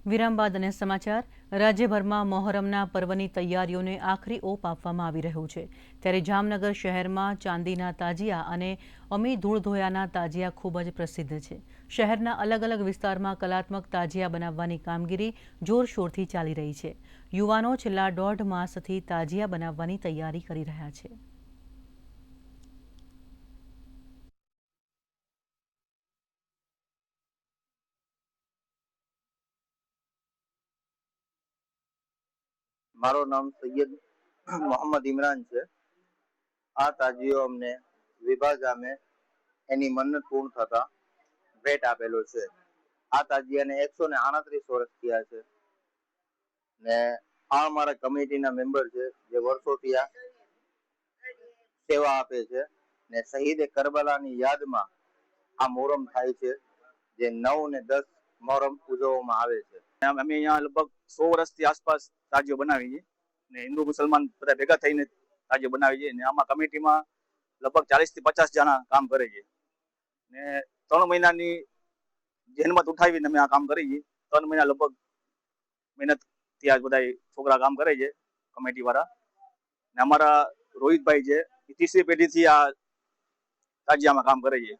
વિરામ બાદ અને સમાચાર રાજ્યભરમાં મોહરમના પર્વની તૈયારીઓને આખરી ઓપ આપવામાં આવી રહ્યું છે ત્યારે જામનગર શહેરમાં ચાંદીના તાજિયા અને અમી ધૂળ ધોયાના તાજિયા ખૂબ જ પ્રસિદ્ધ છે। શહેરના અલગ અલગ વિસ્તારમાં કલાત્મક તાજિયા બનાવવાની કામગીરી જોરશોરથી ચાલી રહી છે। યુવાનો છેલ્લા 1.5 માસથી તાજિયા બનાવવાની તૈયારી કરી રહ્યા છે। મારું નામ સૈયદ મોહમ્મદ ઇમરાન છે। આ તાજીઓ અમને વિભા ગામે એની મન્નત પૂર્ણ થતા ભેટ આપેલો છે। આ તાજીયાને 138 વર્ષ થયા છે ને આ અમારા કમિટીના મેમ્બર છે જે વર્ષોથી આ સેવા આપે છે ને શહીદે કરબલાની યાદમાં આ મોહરમ થાય છે જે 9 ને 10 મોહરમ ઉજવવામાં આવે છે। અમે અહીંયા લગભગ 100 વર્ષથી આસપાસ તાજીઓ બનાવી છે ને હિન્દુ મુસલમાન બધા ભેગા થઈને તાજીઓ બનાવી છે ને આમાં કમિટીમાં લગભગ 40 થી 50 જણા કામ કરે છે ને 3 મહિનાની જહેમત ઉઠાવીને અમે આ કામ કરી છે। 3 મહિના લગભગ મહેનત થી આ બધા છોકરા કામ કરે છે કમિટી વાળા ને અમારા રોહિતભાઈ છે 30મી પેઢીથી આ તાજીયામાં કામ કરે છે।